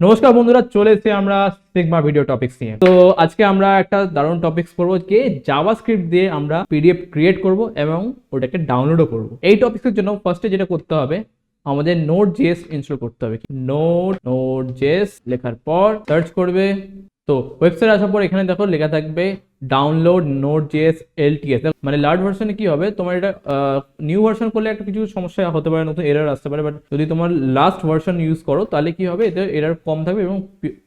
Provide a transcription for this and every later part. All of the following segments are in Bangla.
নমস্কার বন্ধুরা, চলে এসেছি আমরা সিগমা ভিডিও টপিকস নিয়ে। তো আজকে আমরা একটা দারুণ টপিকস করবো যে জাভাস্ক্রিপ্ট দিয়ে আমরা পিডিএফ ক্রিয়েট করব এবং ওটাকে ডাউনলোডও করব। এই টপিকসের জন্য ফার্স্টে যেটা করতে হবে, আমাদের নোড জেএস ইনস্টল করতে হবে। নোড জেএস লেখার পর সার্চ করবে। তো ওয়েবসাইট আসার পর এখানে দেখো লেখা থাকবে ডাউনলোড নোড জেএস এলটিএস। মানে লার্জ ভার্সনে কি হবে, তোমার এটা নিউ ভার্সন করলে একটা কিছু সমস্যা হতে পারে, নতুন এরর আসতে পারে। বাট যদি তোমার লাস্ট ভার্সন ইউজ করো তাহলে কি হবে, এতে এরর কম থাকবে এবং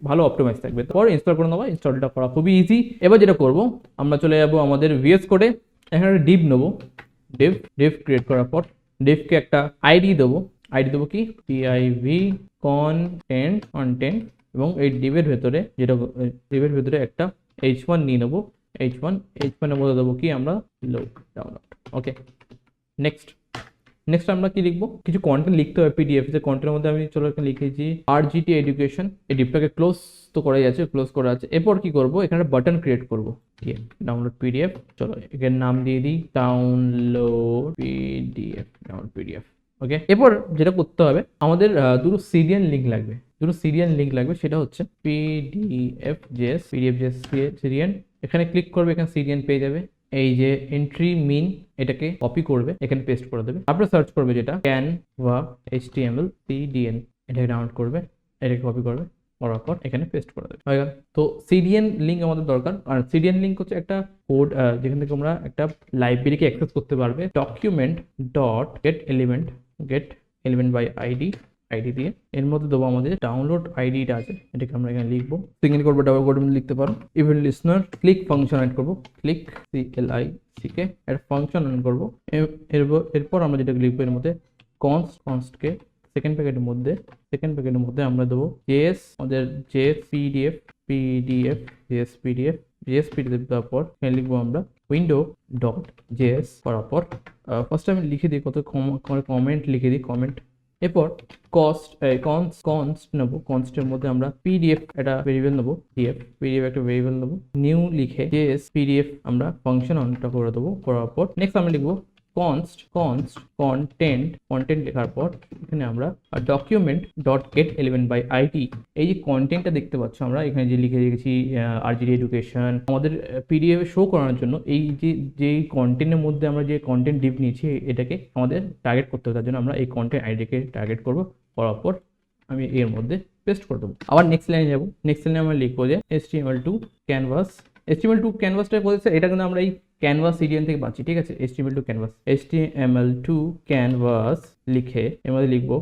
ভালো অপটিমাইজ থাকবে। তারপর ইনস্টল করে নেবো। ইনস্টলটা করা খুবই ইজি। এবার যেটা করবো, আমরা চলে যাবো আমাদের ভিএস কোডে। এখানে ডিভ নেবো। ডিভ ক্রিয়েট করার পর ডিভকে একটা আইডি দেবো। আইডি দেবো কি পিআইভি কন্টেন্ট এবং এই ডিভের ভেতরে একটা h1 নিয়ে নেবো। h1 এর মধ্যে দেবো কি আমরা লোড ডাউনলোড। ওকে, নেক্সট আমরা কি লিখবো, কিছু কন্টেন্ট লিখতে হবে পিডিএফ। যে কন্টেন্টের মধ্যে আমি চলো এখানে লিখেছি আরজিটি এডুকেশন। এই ডিভটাকে ক্লোজ তো করাই আছে, ক্লোজ করা আছে। এরপর কি করব, এখানে বাটন ক্রিয়েট করবো, ডাউনলোড পিডিএফ। চলো এখানে নাম দিয়ে দিই ডাউনলোড পিডিএফ। ওকে, এরপর যেটা করতে হবে, আমাদের দুটো সিরিয়াল লিঙ্ক লাগবে। সেটা হচ্ছে পিডিএফ জেএস সিরিয়াল। এখানে ক্লিক করবে, এখানে সিরিয়াল পেয়ে যাবে। এই যে এন্ট্রি মিন, এটাকে কপি করবে, এখানে পেস্ট করে দেবে। তারপরে সার্চ করবে যেটা ক্যানভা HTML CDN, এটাকে ডাউনলোড করবে, এটাকে কপি করবে, করার পর এখানে পেস্ট করে দেবে, হয়ে গেল। তো সিডিএন লিঙ্ক আমাদের দরকার। আর সিডিএন লিঙ্ক হচ্ছে একটা কোড, যেখান থেকে তোমরা একটা লাইব্রেরিকে অ্যাক্সেস করতে পারবে। Document dot get element by ID দিয়ে এর মধ্যে দেবো আমাদের ডাউনলোড আইডিটা আছে, এটাকে আমরা এখানে লিখবো। সিঙ্গেল করবো, ডাবল করবো, লিখতে পারো। Event listener click function add করবো, ক্লিক CLICK এর ফাংশন অ্যাড করবো। এরপর আমরা যেটা লিখবো এর মধ্যে কনস্টকে সেকেন্ড প্যাকেটের মধ্যে আমরা দেবো জেএস, আমাদের জেএস পিডিএফ দেওয়ার পর এখানে লিখবো আমরা উইন্ডো ডট জেএস। করার পর ফার্স্ট আমি লিখে দিই কমেন্ট লিখে দিই কমেন্ট। এরপর কনস্ট নেবো। কনস্টের মধ্যে আমরা পিডিএফ একটা ভেরিয়েবল নেবো, পিডিএফ একটা ভেরিয়েবল নেবো। নিউ লিখে জেএস পিডিএফ আমরা ফাংশন অনটা করে দেবো। করার পর নেক্সট আমরা লিখবো কনস্ট কন্টেন্ট লেখার পর এখানে আমরা document dot get element by ID. এই যে কন্টেন্টটা দেখতে পাচ্ছ, আমরা এখানে যে লিখে রেখেছি আরজিডি এডুকেশন, আমাদের পিডিএফ শো করানোর জন্য এই যে কন্টেন্টের মধ্যে আমরা যে কন্টেন্ট ডিপ নিয়েছি, এটাকে আমাদের টার্গেট করতে হবে। তার জন্য আমরা এই কন্টেন্ট আইডিকে টার্গেট করবো। করার পর আমি এর মধ্যে পেস্ট করে দেবো। আবার নেক্সট লাইনে যাবো। নেক্সট লাইনে আমরা লিখবো যে HTML2 ক্যানভাসটা বলেছে, এটা কিন্তু আমরা এই ক্যানভাস সিরিয়াল থেকে পাচ্ছি, ঠিক আছে। HTML2 ক্যানভাস লিখে এর মধ্যে লিখবো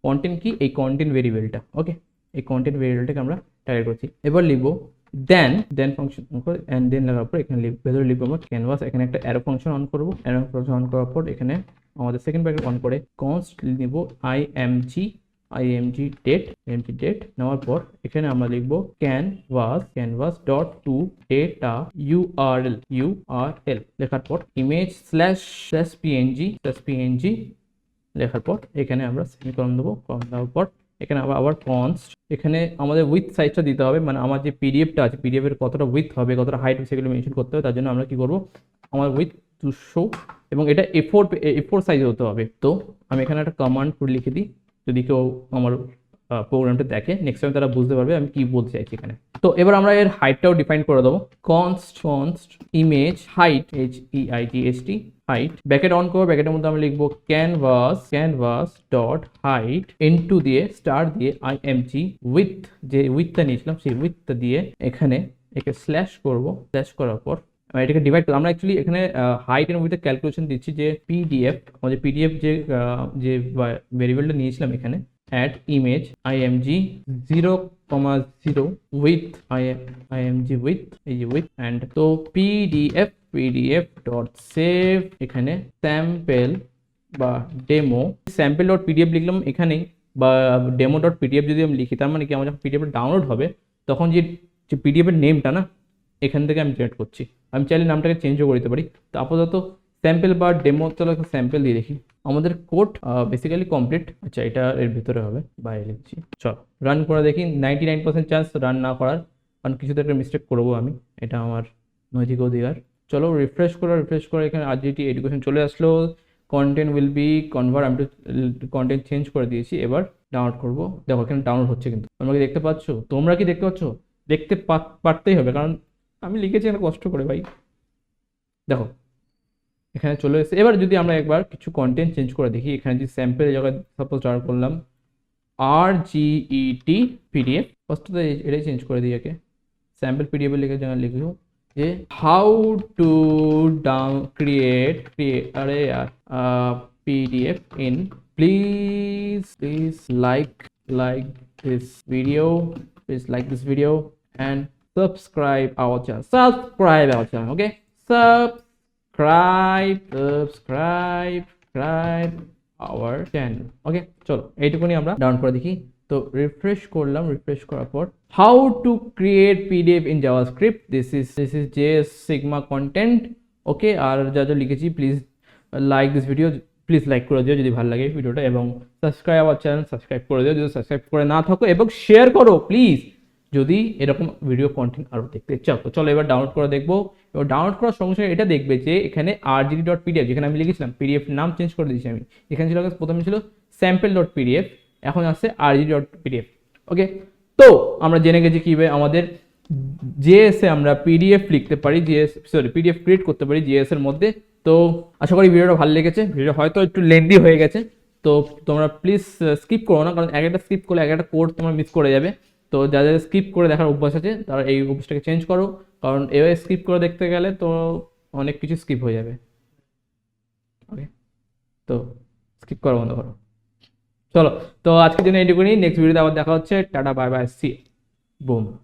কন্টেন্ট কি এই কন্টেন্ট ভেরিয়েবলটা। ওকে, এই কন্টেন্ট ভেরিয়েবলটাকে আমরা টার্গেট করছি। এবার লিখবো দেন ফাংশন দেন লাগার পর এখানে ভেতরে লিখবো আমরা ক্যানভাস। এখানে একটা অ্যারো ফাংশন অন করবো। অ্যারো ফাংশন অন করার পর এখানে আমাদের সেকেন্ড ব্র্যাকেট অন করে কনস্ট নিব img ডেট নেওয়ার পর এখানে আমরা লিখবো canvas dot to data URL লেখার পর ইমেজ স্ল্যাশ png লেখার পর এখানে আমরা সেমিকোলন দেবো। কলন দেওয়ার পর এখানে আবার কনস্ট, এখানে আমাদের উইথ সাইজটা দিতে হবে। মানে আমার যে পিডিএফটা আছে, পিডিএফ এর কতটা উইথ হবে, কতটা হাইট হবে, সেগুলো মেনশন করতে হবে। তার জন্য আমরা কি করবো, আমার উইথ 200 এবং এটা A4 সাইজে হতে হবে। তো আমি এখানে একটা কমান্ড লিখে দিই, যদি কেউ আমার প্রোগ্রামটা দেখে নেক্সট টাইম তারা বুঝতে পারবে আমি কি বলতে চাইছি এখানে। তো এবার আমরা এর হাইটটাও ডিফাইন করে দেবো। Const image height HEIGHT height. Bracket on করবো। ব্র্যাকেটের মধ্যে আমরা লিখবো ক্যানভাস ডট হাইট ইনটু দিয়ে স্টার দিয়ে IMG উইথ, যে উইথটা নিয়েছিলাম সেই উইথটা দিয়ে এখানে একে স্ল্যাশ করবো। স্ল্যাশ করার পর এটাকে ডিভাইড করবো। আমরা অ্যাকচুয়ালি এখানে হাইট এর মধ্যে ক্যালকুলেশন দিচ্ছি যে পিডিএফ, আমাদের পিডিএফ যে ভেরিয়েবলটা নিয়েছিলাম এখানে add image IMG 0,0 width IMG width, এই যে উইথ অ্যান্ড তো পিডিএফ ডট সেভ এখানে স্যাম্পল বা ডেমো স্যাম্পল ডট পিডিএফ লিখলাম এখানেই, বা ডেমো ডট পিডিএফ যদি আমি লিখি, তার মানে কি আমার যখন পিডিএফ ডাউনলোড হবে তখন যে পিডিএফ এর নেমটা না এখান থেকে আমি জেনারেট করছি। আমি চাইলে নামটাকে চেঞ্জও করতে পারি। তো আপাতত স্যাম্পল বা ডেমো, চলো একটা স্যাম্পল দিয়ে দেখি। আমাদের কোড বেসিক্যালি কমপ্লিট। আচ্ছা, এটা এর ভিতরে হবে, বাইরে লিখছি। চলো রান করে দেখি। 99% চান্স রান না করার, কারণ কিছুতে একটা মিস্টেক করবো আমি, এটা আমার নৈতিক অধিকার। চলো রিফ্রেশ করে এখানে আরজিটি এডুকেশন চলে আসলো। কন্টেন্ট উইল বি কনভার্ট, আমি কন্টেন্ট চেঞ্জ করে দিয়েছি, এবার ডাউনলোড করবো। দেখো এখানে ডাউনলোড হচ্ছে, কিন্তু তোমরা কি দেখতে পাচ্ছ? তোমরা কি দেখতে পাচ্ছ? দেখতে পারতেই হবে, কারণ আমি লিখেছি এখানে কষ্ট করে ভাই। দেখো এখানে চলে এসেছে। এবার যদি আমরা একবার কিছু কন্টেন্ট চেঞ্জ করে দেখি, এখানে যদি স্যাম্পেল জায়গায় সাপোজ ডাউনলোড করলাম RGET PDF, ফার্স্টে এটাই চেঞ্জ করে দিই, একে স্যাম্পল PDF এর লিখে জায়গায় লিখবো যে হাউ টু ক্রিয়েট আরে PDF in, please like this video, and subscribe our channel, okay, subscribe our channel, okay। চলো এইটুকুনি আমরা ডাউন করে দেখি। তো রিফ্রেশ করলাম, রিফ্রেশ করার পর how to create PDF in JavaScript, this is JS Sigma content, okay. আর যা যা লিখেছি, please like this video, please like করে দিও যদি ভালো লাগে ভিডিওটা, এবং সাবস্ক্রাইব আওয়ার চ্যানেল, সাবস্ক্রাইব করে দিও যদি সাবস্ক্রাইব করে না থাকো, এবং শেয়ার করো প্লিজ যদি এরকম ভিডিও কন্টেন্ট আরও দেখতে চাও। তো চলো এবার ডাউনলোড করে দেখবো। এবার ডাউনলোড করার সঙ্গে সঙ্গে এটা দেখবে যে এখানে RGD.PDF, যেখানে আমি লিখেছিলাম, PDF নাম চেঞ্জ করে দিয়েছি আমি, এখানে ছিল প্রথমে ছিল sample.pdf, এখন আসছে RGD.pdf, ওকে। তো আমরা জেনে গেছি কীভাবে আমাদের JS এ আমরা PDF লিখতে পারি, PDF ক্রিয়েট করতে পারি JS এর মধ্যে। তো আশা করি ভিডিওটা ভালো লেগেছে। ভিডিও হয়তো একটু লেন্দি হয়ে গেছে, তো তোমরা প্লিজ স্কিপ করো না, কারণ এক একটা স্কিপ করলে এক একটা কোড তোমরা মিস করে যাবে। তো যাদের স্কিপ করে দেখার অভ্যাস আছে তারা এই অভ্যাসটাকে চেঞ্জ করো, কারণ এভাবে স্কিপ করে দেখতে গেলে তো অনেক কিছু স্কিপ হয়ে যাবে, ওকে। তো স্কিপ করা বন্ধ করো। চলো, তো আজকের জন্য এইটুকুনি, নেক্সট ভিডিওতে আবার দেখা হচ্ছে। Tata, bye bye, see, broom.